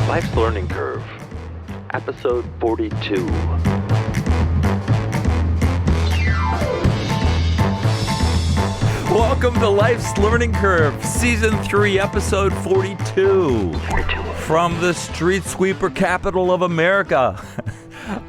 Life's Learning Curve, Episode 42. Welcome to Life's Learning Curve, Season 3, Episode 42. From the street sweeper capital of America.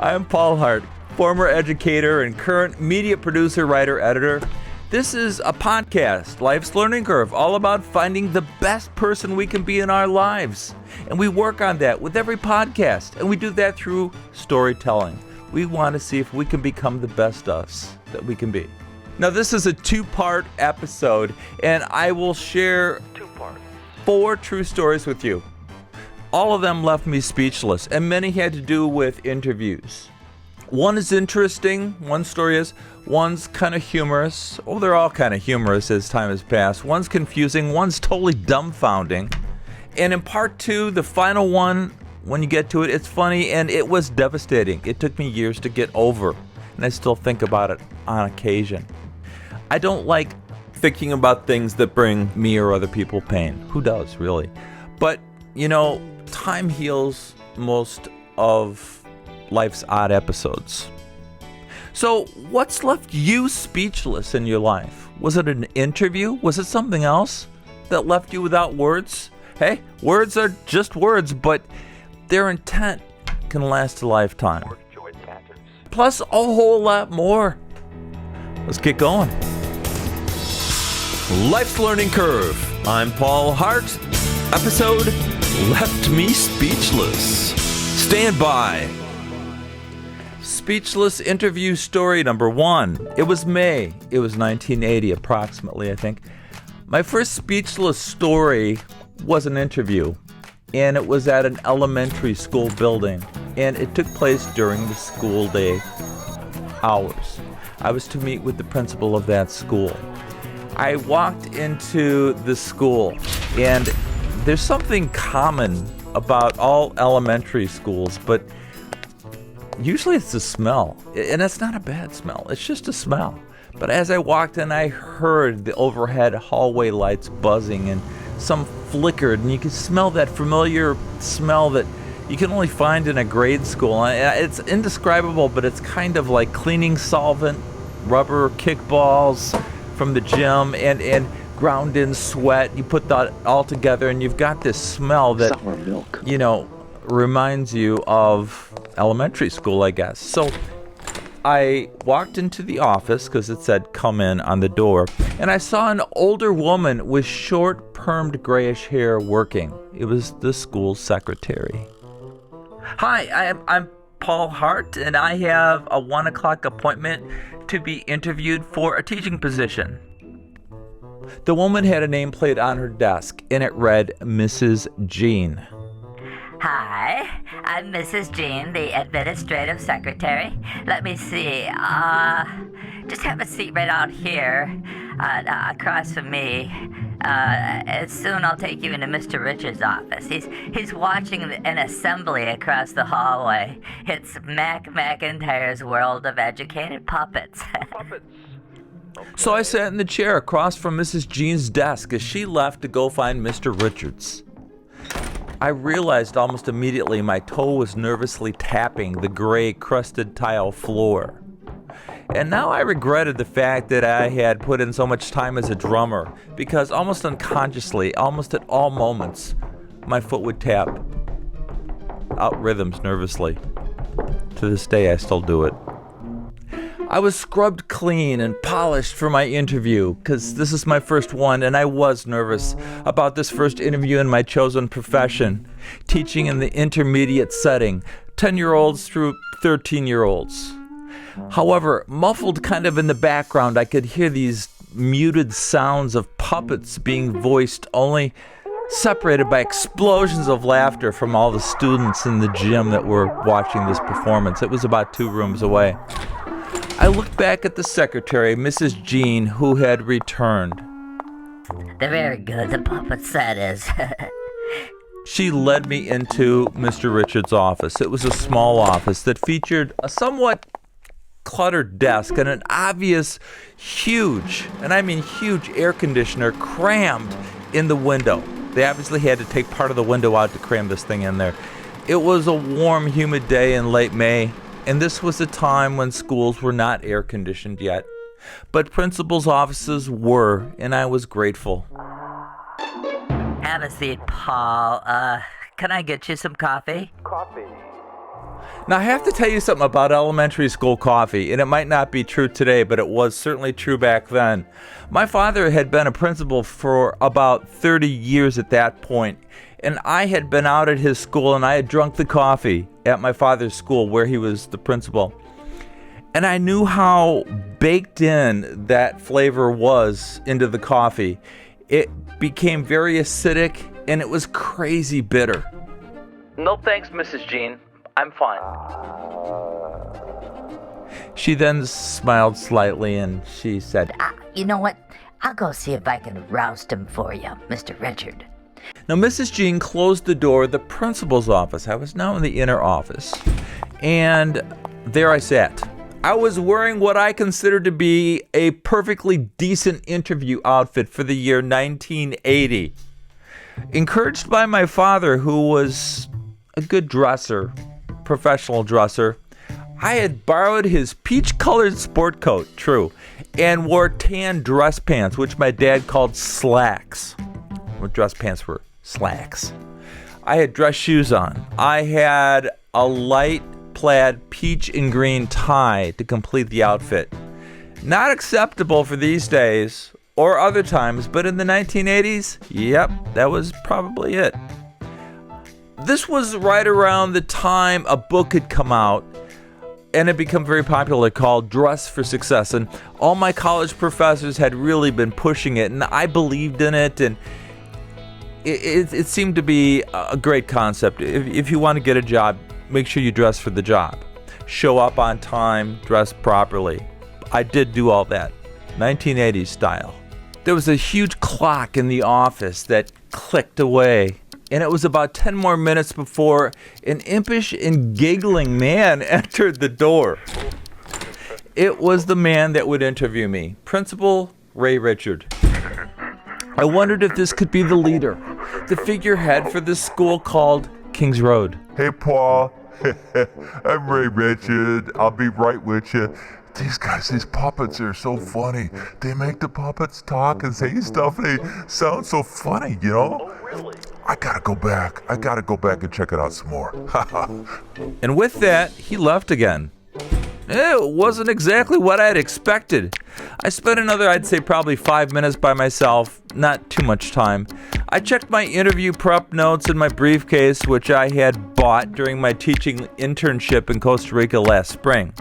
I'm Paul Hardt, former educator and current media producer, writer, editor. This is a podcast, Life's Learning Curve, all about finding the best person we can be in our lives. And we work on that with every podcast, and we do that through storytelling. We want to see if we can become the best us that we can be. Now, this is a two-part episode, and I will share 4 true stories with you. All of them left me speechless, and many had to do with interviews. One is interesting, one story is, one's kind of humorous. Oh, they're all kind of humorous as time has passed. One's confusing, one's totally dumbfounding. And in part 2, the final one, when you get to it, it's funny, and it was devastating. It took me years to get over, and I still think about it on occasion. I don't like thinking about things that bring me or other people pain. Who does, really? But, you know, time heals most of life's odd episodes. So, what's left you speechless in your life? Was it an interview? Was it something else that left you without words? Hey, words are just words, but their intent can last a lifetime. Plus, a whole lot more. Let's get going. Life's Learning Curve. I'm Paul Hardt. Episode Left Me Speechless. Stand by. Speechless interview story number 1. It was May. It was 1980 approximately, I think. My first speechless story was an interview, and it was at an elementary school building, and it took place during the school day hours. I was to meet with the principal of that school. I walked into the school, and there's something common about all elementary schools, but usually it's the smell, and it's not a bad smell. It's just a smell. But as I walked in, I heard the overhead hallway lights buzzing, and some flickered, and you could smell that familiar smell that you can only find in a grade school. It's indescribable, but it's kind of like cleaning solvent, rubber kickballs from the gym, and ground in sweat. You put that all together, and you've got this smell that, sour milk, you know, reminds you of elementary school, I guess. So I walked into the office because it said come in on the door, and I saw an older woman with short permed grayish hair working. It was the school secretary. Hi, I'm Paul Hardt, and I have a 1 o'clock appointment to be interviewed for a teaching position. The woman had a nameplate on her desk, and it read Mrs. Jean. Hi, I'm Mrs. Jean, the administrative secretary. Let me see, just have a seat right out here, across from me. Soon I'll take you into Mr. Richards' office. He's watching an assembly across the hallway. It's Mac McIntyre's world of educated puppets. So I sat in the chair across from Mrs. Jean's desk as she left to go find Mr. Richards. I realized almost immediately my toe was nervously tapping the gray crusted tile floor. And now I regretted the fact that I had put in so much time as a drummer, because almost unconsciously, almost at all moments, my foot would tap out rhythms nervously. To this day, I still do it. I was scrubbed clean and polished for my interview, because this is my first one, and I was nervous about this first interview in my chosen profession, teaching in the intermediate setting, 10-year-olds through 13-year-olds. However, muffled kind of in the background, I could hear these muted sounds of puppets being voiced, only separated by explosions of laughter from all the students in the gym that were watching this performance. It was about 2 rooms away. I looked back at the secretary, Mrs. Jean, who had returned. They're very good, the puppets, that is. She led me into Mr. Richards' office. It was a small office that featured a somewhat cluttered desk and an obvious huge, and I mean huge, air conditioner crammed in the window. They obviously had to take part of the window out to cram this thing in there. It was a warm, humid day in late May, and this was a time when schools were not air-conditioned yet. But principals' offices were, and I was grateful. Have a seat, Paul. Can I get you some coffee? Now, I have to tell you something about elementary school coffee, and it might not be true today, but it was certainly true back then. My father had been a principal for about 30 years at that point, and I had been out at his school, and I had drunk the coffee at my father's school where he was the principal. And I knew how baked in that flavor was into the coffee. It became very acidic, and it was crazy bitter. No thanks, Mrs. Jean. I'm fine. She then smiled slightly and she said, You know what? I'll go see if I can roust him for you, Mr. Richard. Now, Mrs. Jean closed the door of the principal's office. I was now in the inner office, and there I sat. I was wearing what I considered to be a perfectly decent interview outfit for the year 1980. Encouraged by my father, who was a good dresser, professional dresser, I had borrowed his peach-colored sport coat, true, and wore tan dress pants, which my dad called slacks. Well, dress pants were slacks. I had dress shoes on. I had a light plaid peach and green tie to complete the outfit. Not acceptable for these days or other times, but in the 1980s, yep, that was probably it. This was right around the time a book had come out and had become very popular called Dress for Success, and all my college professors had really been pushing it, and I believed in it, and it seemed to be a great concept. If you want to get a job, make sure you dress for the job. Show up on time, dress properly. I did do all that, 1980s style. There was a huge clock in the office that clicked away, and it was about 10 more minutes before an impish and giggling man entered the door. It was the man that would interview me, Principal Ray Richard. I wondered if this could be the leader, the figurehead for this school called Kings Road. Hey, Paul. I'm Ray Richard. I'll be right with you. These guys, these puppets are so funny. They make the puppets talk and say stuff. They sound so funny, you know? Oh, really? I gotta go back and check it out some more. And with that, he left again. It wasn't exactly what I had expected. I spent another, I'd say probably 5 minutes by myself, not too much time. I checked my interview prep notes in my briefcase, which I had bought during my teaching internship in Costa Rica last spring.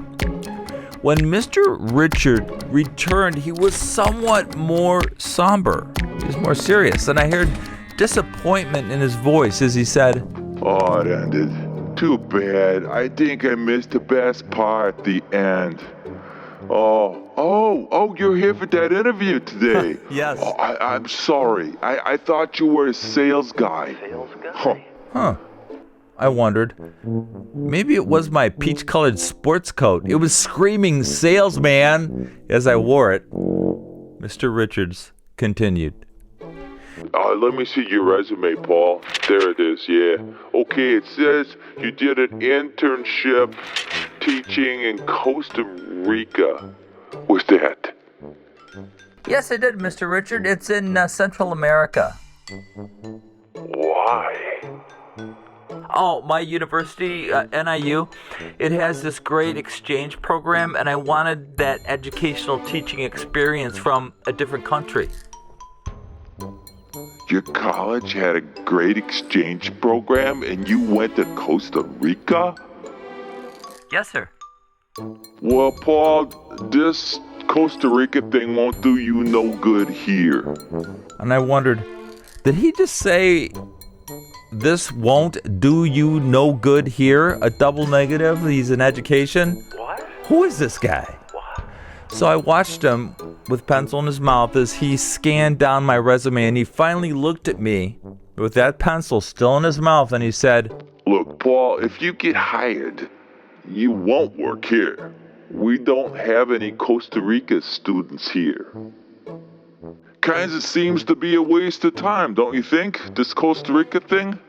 When Mr. Richard returned, he was somewhat more somber. He was more serious, and I heard disappointment in his voice as he said, Oh, it ended. Too bad. I think I missed the best part, the end. Oh, you're here for that interview today. Yes. Oh, I'm sorry. I thought you were a sales guy. Sales guy? Huh. I wondered. Maybe it was my peach-colored sports coat. It was screaming salesman as I wore it. Mr. Richards continued. Let me see your resume, Paul. There it is, yeah. Okay, it says you did an internship teaching in Costa Rica. What's that? Yes, I did, Mr. Richard. It's in Central America. Why? Oh, my university, NIU, it has this great exchange program, and I wanted that educational teaching experience from a different country. Your college had a great exchange program and you went to Costa Rica? Yes, sir. Well, Paul, this Costa Rica thing won't do you no good here. And I wondered, did he just say, this won't do you no good here? A double negative? He's in education? What? Who is this guy? What? So I watched him with pencil in his mouth as he scanned down my resume, and he finally looked at me with that pencil still in his mouth, and he said, Look, Paul, if you get hired, you won't work here. We don't have any Costa Rica students here. Kinds of seems to be a waste of time, don't you think? This Costa Rica thing?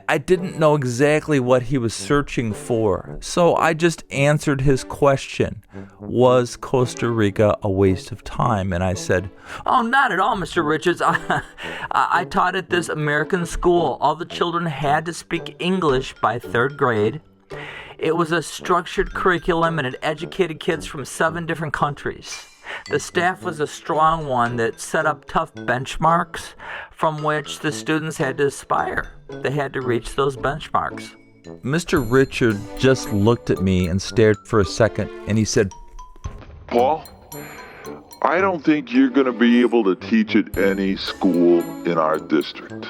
I didn't know exactly what he was searching for, so I just answered his question. Was Costa Rica a waste of time? And I said, oh, not at all, Mr. Richards. I taught at this American school. All the children had to speak English by 3rd grade. It was a structured curriculum and it educated kids from 7 different countries. The staff was a strong one that set up tough benchmarks from which the students had to aspire. They had to reach those benchmarks. Mr. Richard just looked at me and stared for a second, and he said, Paul, I don't think you're going to be able to teach at any school in our district.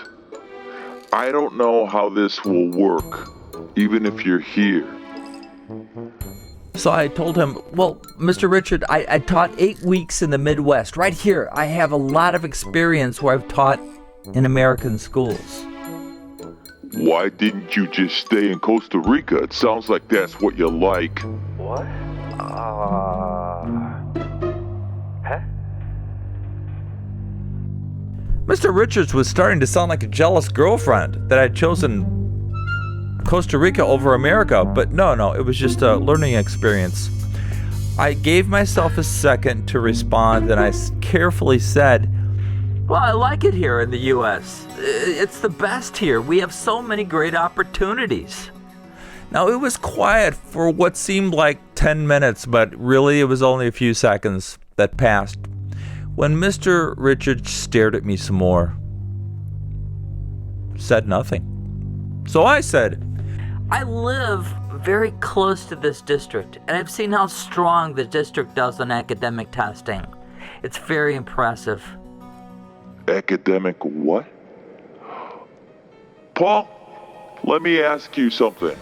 I don't know how this will work, even if you're here. So I told him, well, Mr. Richard, I taught 8 weeks in the Midwest. Right here, I have a lot of experience where I've taught in American schools. Why didn't you just stay in Costa Rica? It sounds like that's what you like. What? Mr. Richards was starting to sound like a jealous girlfriend that I'd chosen Costa Rica over America, but no, it was just a learning experience. I gave myself a second to respond, and I carefully said, well, I like it here in the U.S. It's the best here. We have so many great opportunities. Now, it was quiet for what seemed like 10 minutes, but really it was only a few seconds that passed when Mr. Richards stared at me some more. Said nothing. So I said, I live very close to this district, and I've seen how strong the district does on academic testing. It's very impressive. Academic what? Paul, let me ask you something.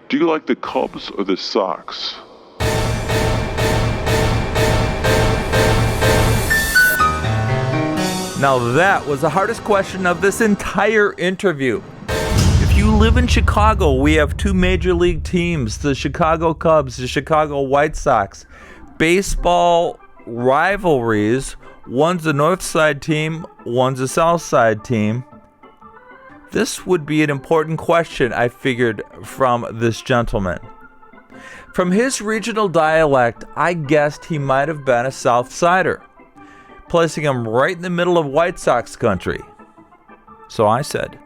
Do you like the Cubs or the Sox? Now that was the hardest question of this entire interview. If you live in Chicago, we have 2 major league teams, the Chicago Cubs, the Chicago White Sox. Baseball rivalries, one's a North Side team, one's a South Side team. This would be an important question, I figured, from this gentleman. From his regional dialect, I guessed he might have been a South Sider, placing him right in the middle of White Sox country. So I said,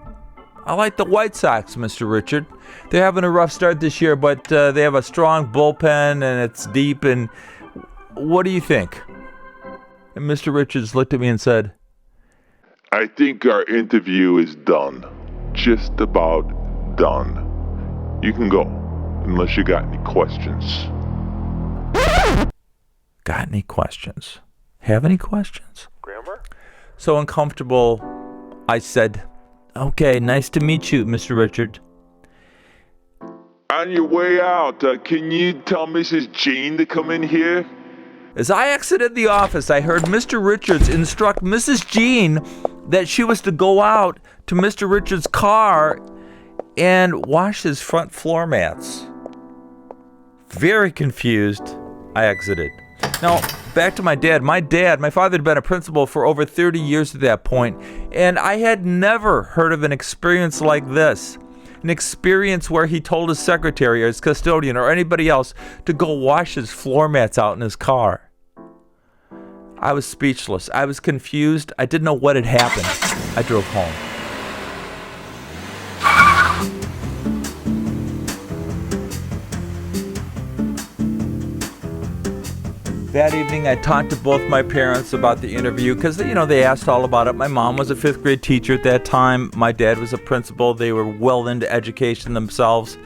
I like the White Sox, Mr. Richard. They're having a rough start this year, but they have a strong bullpen and it's deep. And what do you think? And Mr. Richards looked at me and said, I think our interview is done. Just about done. You can go, unless you got any questions. Got any questions? Have any questions? Grammar? So uncomfortable, I said, okay, nice to meet you, Mr. Richard. On your way out, can you tell Mrs. Jean to come in here? As I exited the office, I heard Mr. Richards instruct Mrs. Jean that she was to go out to Mr. Richards' car and wash his front floor mats. Very confused, I exited. Now, back to my dad. My father had been a principal for over 30 years at that point, and I had never heard of an experience like this. An experience where he told his secretary or his custodian or anybody else to go wash his floor mats out in his car. I was speechless. I was confused. I didn't know what had happened. I drove home. That evening, I talked to both my parents about the interview because, they asked all about it. My mom was a 5th grade teacher at that time. My dad was a principal. They were well into education themselves.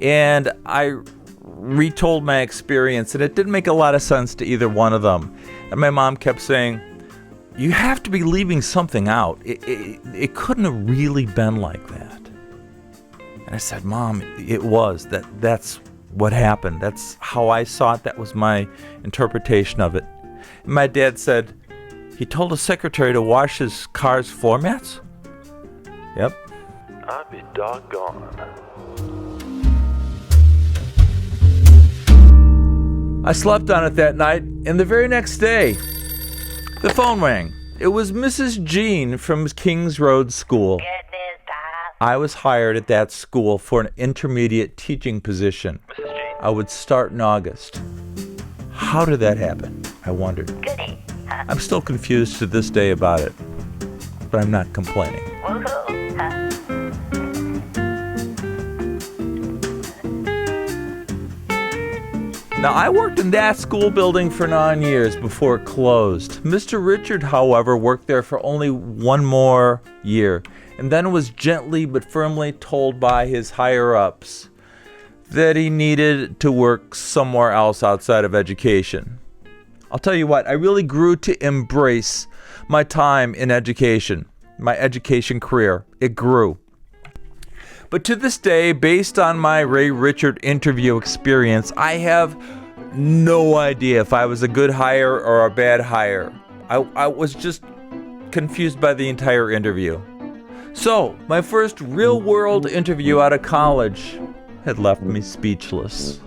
And I retold my experience, and it didn't make a lot of sense to either one of them. And my mom kept saying, you have to be leaving something out. It couldn't have really been like that. And I said, Mom, it was. That's what happened. That's how I saw it. That was my interpretation of it. And my dad said, he told his secretary to wash his car's floor mats? Yep. I'd be doggone. I slept on it that night, and the very next day, The phone rang. It was Mrs. Jean from Kings Road School. Good news, pal. I was hired at that school for an intermediate teaching position. I would start in August. How did that happen? I wondered. Goody. Huh? I'm still confused to this day about it, but I'm not complaining. Woohoo. Huh? Now, I worked in that school building for 9 years before it closed. Mr. Richard, however, worked there for only 1 more year, and then was gently but firmly told by his higher-ups that he needed to work somewhere else outside of education. I'll tell you what, I really grew to embrace my time in education, my education career. It grew. But to this day, based on my Ray Richard interview experience, I have no idea if I was a good hire or a bad hire. I was just confused by the entire interview. So, my first real-world interview out of college had left me speechless.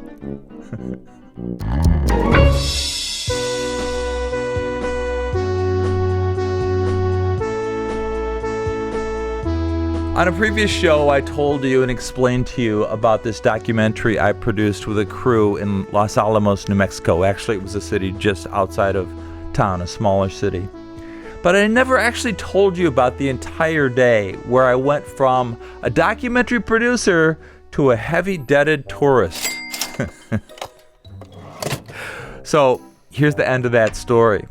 On a previous show, I told you and explained to you about this documentary I produced with a crew in Los Alamos, New Mexico. Actually, it was a city just outside of town, a smaller city. But I never actually told you about the entire day where I went from a documentary producer to a heavy-debted tourist. So, here's the end of that story.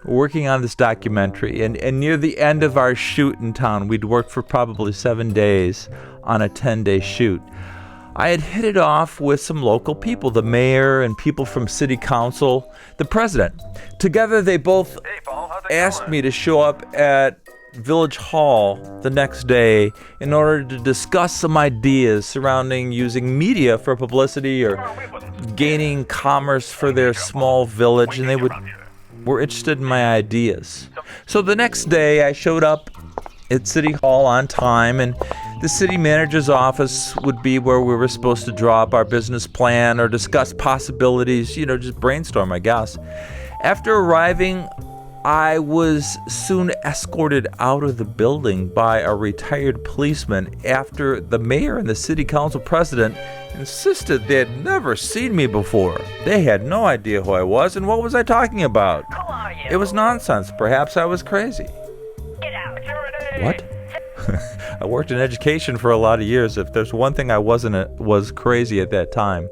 Working on this documentary, and near the end of our shoot in town, we'd worked for probably 7 days on a 10-day shoot. I had hit it off with some local people, the mayor and people from city council, the president. Together, they both asked me to show up at Village Hall the next day in order to discuss some ideas surrounding using media for publicity or gaining commerce for their small village, and they were interested in my ideas. So the next day I showed up at City Hall on time, and the city manager's office would be where we were supposed to draw up our business plan or discuss possibilities, just brainstorm, I guess. After arriving, I was soon escorted out of the building by a retired policeman after the mayor and the city council president insisted they had never seen me before. They had no idea who I was and what was I talking about. Who are you? It was nonsense. Perhaps I was crazy. Get out. What? I worked in education for a lot of years. If there's one thing I was crazy at that time.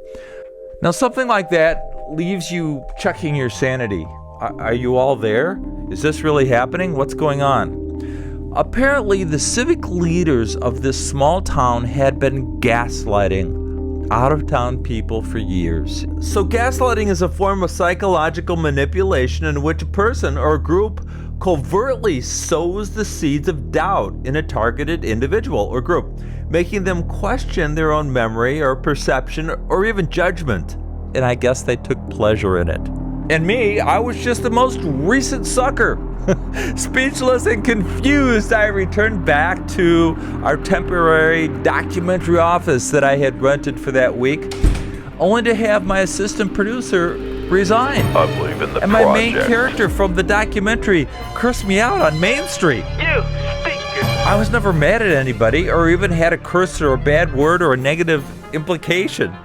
Now, something like that leaves you checking your sanity. Are you all there? Is this really happening? What's going on? Apparently, the civic leaders of this small town had been gaslighting out-of-town people for years. So gaslighting is a form of psychological manipulation in which a person or a group covertly sows the seeds of doubt in a targeted individual or group, making them question their own memory or perception or even judgment. And I guess they took pleasure in it. And me, I was just the most recent sucker. Speechless and confused, I returned back to our temporary documentary office that I had rented for that week, only to have my assistant producer resign. I'm leaving the and my main character from the documentary cursed me out on Main Street. You stinking! I was never mad at anybody or even had a curse or a bad word or a negative implication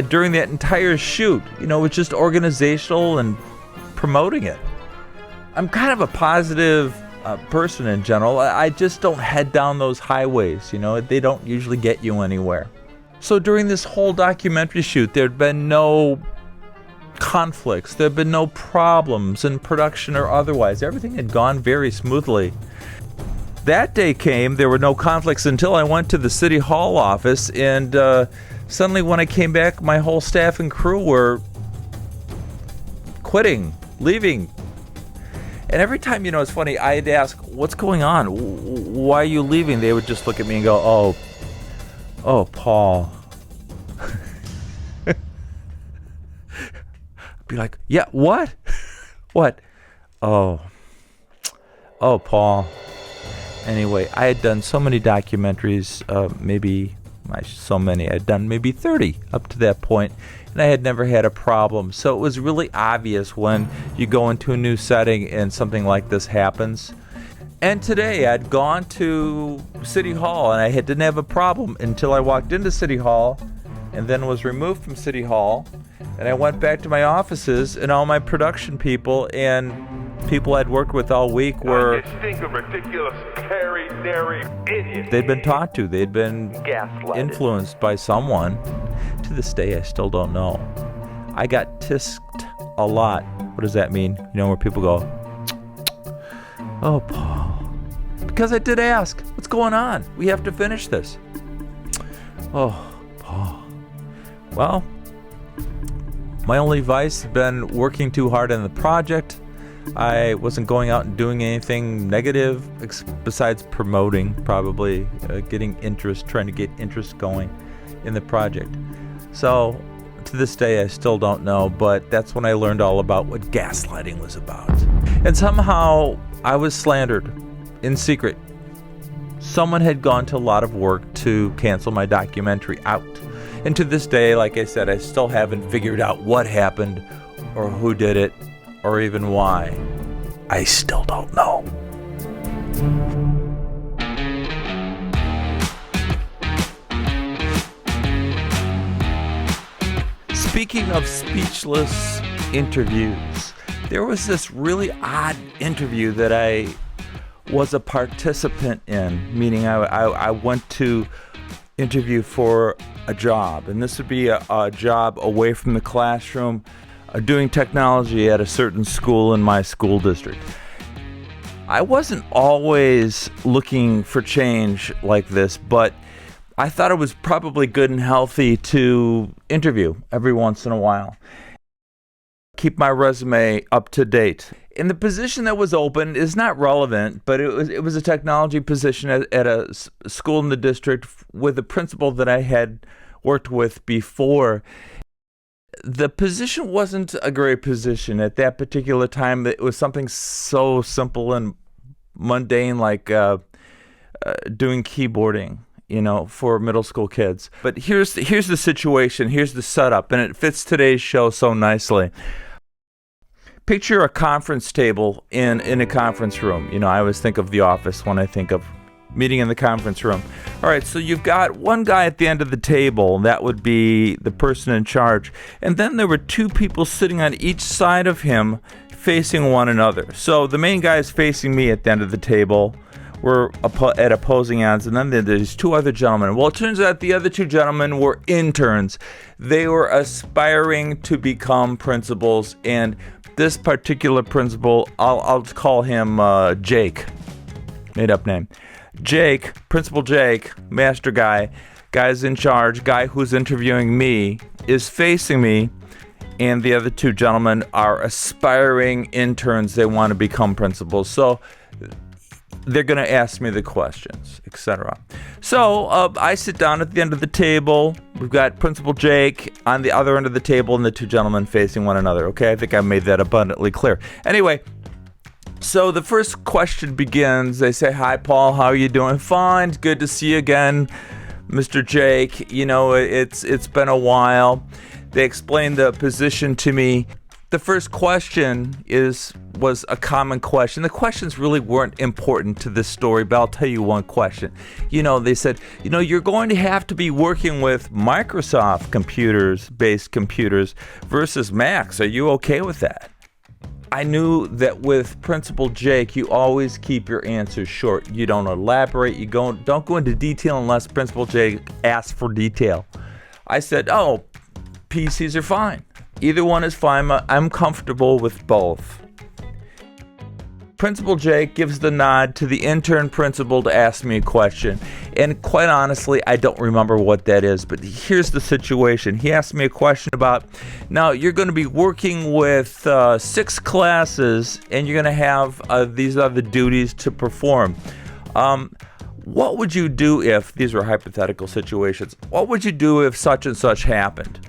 during that entire shoot. It's just organizational and promoting it. I'm kind of a positive person in general. I just don't head down those highways, they don't usually get you anywhere. So during this whole documentary shoot, there'd been no conflicts, there'd been no problems in production or otherwise. Everything had gone very smoothly. That day came, there were no conflicts until I went to the City Hall office, and suddenly when I came back, my whole staff and crew were quitting, leaving. And every time, it's funny, I'd ask, what's going on? Why are you leaving? They would just look at me and go, oh, Paul. I'd be like, yeah, what? What? Oh, Paul. Anyway, I had done so many documentaries, maybe so many. I'd done maybe 30 up to that point, and I had never had a problem. So it was really obvious when you go into a new setting and something like this happens. And today I'd gone to City Hall, and I didn't have a problem until I walked into City Hall and then was removed from City Hall. And I went back to my offices, and all my production people and people I'd worked with all week were... You stink of ridiculous, carry-nary idiot. They'd been talked to. They'd been Gaslighted. influenced by someone. To this day, I still don't know. I got tisked a lot. What does that mean? You know, where people go, "Oh, Paul." Because I did ask, "What's going on? We have to finish this." "Oh, Paul." Well, my only vice has been working too hard on the project. I wasn't going out and doing anything negative besides promoting, probably getting interest, trying to get interest going in the project. So to this day, I still don't know, but that's when I learned all about what gaslighting was about. And somehow I was slandered in secret. Someone had gone to a lot of work to cancel my documentary out. And to this day, like I said, I still haven't figured out what happened or who did it or even why. I still don't know. Speaking of speechless interviews, there was this really odd interview that I was a participant in, meaning I went to interview for a job, and this would be a job away from the classroom, doing technology at a certain school in my school district. I wasn't always looking for change like this, but I thought it was probably good and healthy to interview every once in a while. Keep my resume up to date. And the position that was open is not relevant, but it was a technology position at a school in the district with a principal that I had worked with before. The position wasn't a great position at that particular time. It was something so simple and mundane, like doing keyboarding, for middle school kids. But here's the situation, here's the setup, and it fits today's show so nicely. Picture a conference table in a conference room. I always think of The Office when I think of meeting in the conference room. All right, so you've got one guy at the end of the table. That would be the person in charge. And then there were two people sitting on each side of him facing one another. So the main guy is facing me at the end of the table. We're at opposing ends, and then there's two other gentlemen. Well, it turns out the other two gentlemen were interns. They were aspiring to become principals, and this particular principal, I'll call him Jake. Made up name. Jake, Principal Jake, master guy, guy's in charge, guy who's interviewing me, is facing me, and the other two gentlemen are aspiring interns. They want to become principals. So they're going to ask me the questions, etc. So I sit down at the end of the table. We've got Principal Jake on the other end of the table and the two gentlemen facing one another. Okay, I think I made that abundantly clear. Anyway, so the first question begins. They say, "Hi, Paul. How are you doing?" "Fine. Good to see you again, Mr. Jake. It's been a while." They explained the position to me. The first question was a common question. The questions really weren't important to this story, but I'll tell you one question. They said, you're going to have to be working with Microsoft based computers versus Macs. Are you okay with that? I knew that with Principal Jake, you always keep your answers short. You don't elaborate. You don't go into detail unless Principal Jake asks for detail. I said, PCs are fine. Either one is fine. I'm comfortable with both. Principal Jake gives the nod to the intern principal to ask me a question. And quite honestly, I don't remember what that is, but here's the situation. He asked me a question about, now you're going to be working with 6 classes and you're going to have these other duties to perform. What would you do if, these were hypothetical situations, what would you do if such and such happened?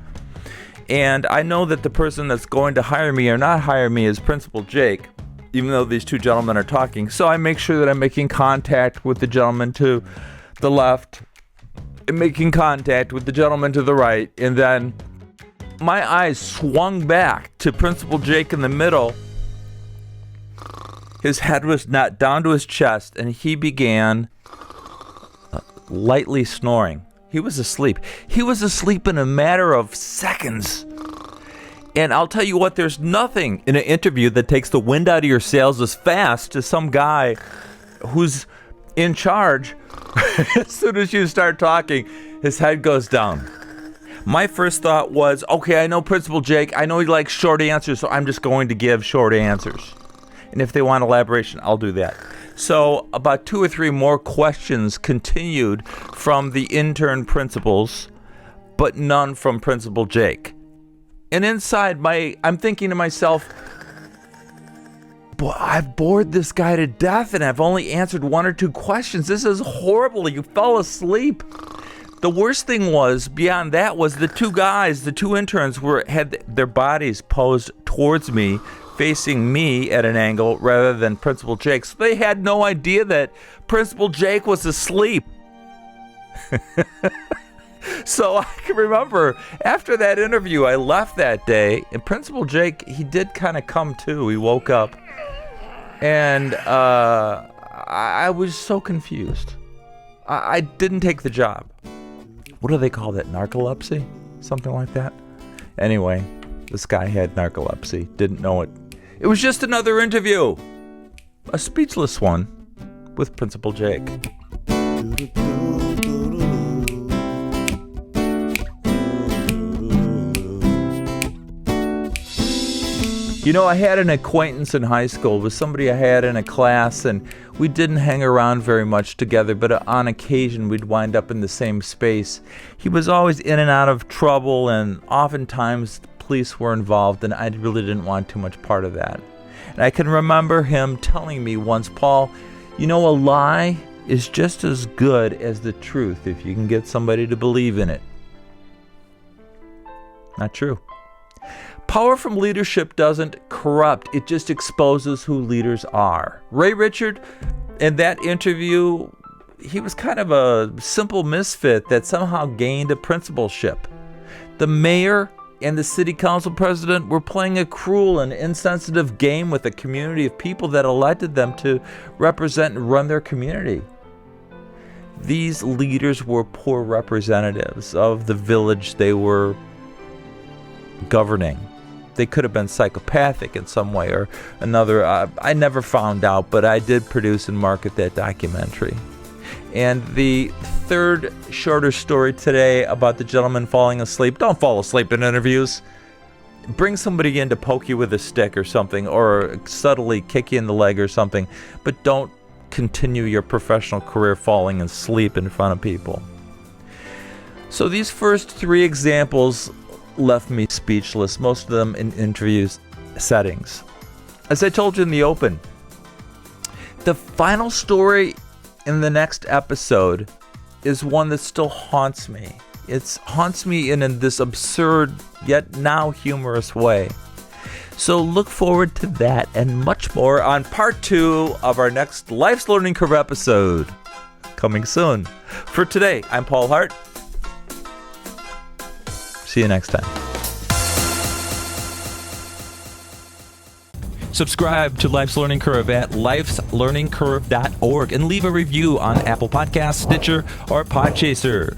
And I know that the person that's going to hire me or not hire me is Principal Jake, even though these two gentlemen are talking. So I make sure that I'm making contact with the gentleman to the left making contact with the gentleman to the right, and then my eyes swung back to Principal Jake in the middle. His head was not down to his chest, and he began lightly snoring. He was asleep. He was asleep in a matter of seconds. And I'll tell you what, there's nothing in an interview that takes the wind out of your sails as fast as some guy who's in charge. As soon as you start talking, his head goes down. My first thought was, okay, I know Principal Jake. I know he likes short answers, so I'm just going to give short answers. And if they want elaboration, I'll do that. So about 2 or 3 more questions continued from the intern principals, but none from Principal Jake. And inside I'm thinking to myself, boy, I've bored this guy to death and I've only answered 1 or 2 questions. This is horrible. You fell asleep. The worst thing was, beyond that, was the 2 guys, the 2 interns had their bodies posed towards me, facing me at an angle rather than Principal Jake. So they had no idea that Principal Jake was asleep. So I can remember after that interview, I left that day, and Principal Jake, he did kind of come to. He woke up, and I was so confused. I didn't take the job. What do they call that? Narcolepsy? Something like that? Anyway, this guy had narcolepsy. Didn't know it. It was just another interview. A speechless one with Principal Jake. You know, I had an acquaintance in high school with somebody I had in a class, and we didn't hang around very much together, but on occasion we'd wind up in the same space. He was always in and out of trouble, and oftentimes the police were involved, and I really didn't want too much part of that. And I can remember him telling me once, Paul, you know, a lie is just as good as the truth if you can get somebody to believe in it. Not true. Power from leadership doesn't corrupt, it just exposes who leaders are. Ray Richard, in that interview, he was kind of a simple misfit that somehow gained a principalship. The mayor and the city council president were playing a cruel and insensitive game with a community of people that elected them to represent and run their community. These leaders were poor representatives of the village they were governing. They could have been psychopathic in some way or another. I never found out, but I did produce and market that documentary. And the third shorter story today about the gentleman falling asleep. Don't fall asleep in interviews. Bring somebody in to poke you with a stick or something, or subtly kick you in the leg or something, but don't continue your professional career falling asleep in front of people. So these first 3 examples left me speechless, most of them in interview settings. As I told you in the open, the final story in the next episode is one that still haunts me. It haunts me in this absurd yet now humorous way. So look forward to that and much more on part 2 of our next Life's Learning Curve episode, coming soon. For today, I'm Paul Hardt. See you next time. Subscribe to Life's Learning Curve at lifeslearningcurve.org and leave a review on Apple Podcasts, Stitcher, or Podchaser.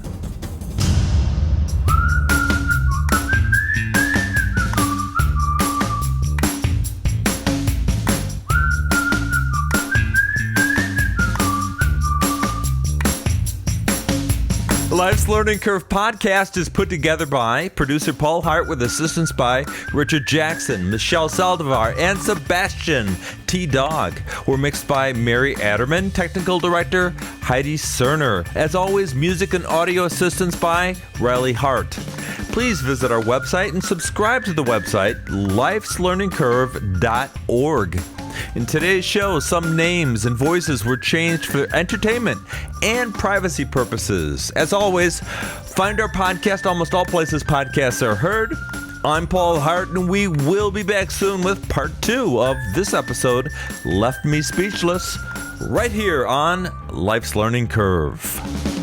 Life's Learning Curve podcast is put together by producer Paul Hardt with assistance by Richard Jackson, Michelle Saldivar, and Sebastian T. Dog. We're mixed by Mary Adderman, technical director Heidi Cerner. As always, music and audio assistance by Riley Hart. Please visit our website and subscribe to the website, lifeslearningcurve.org. In today's show, some names and voices were changed for entertainment and privacy purposes. As always, find our podcast almost all places podcasts are heard. I'm Paul Hardt, and we will be back soon with part 2 of this episode, Left Me Speechless, right here on Life's Learning Curve.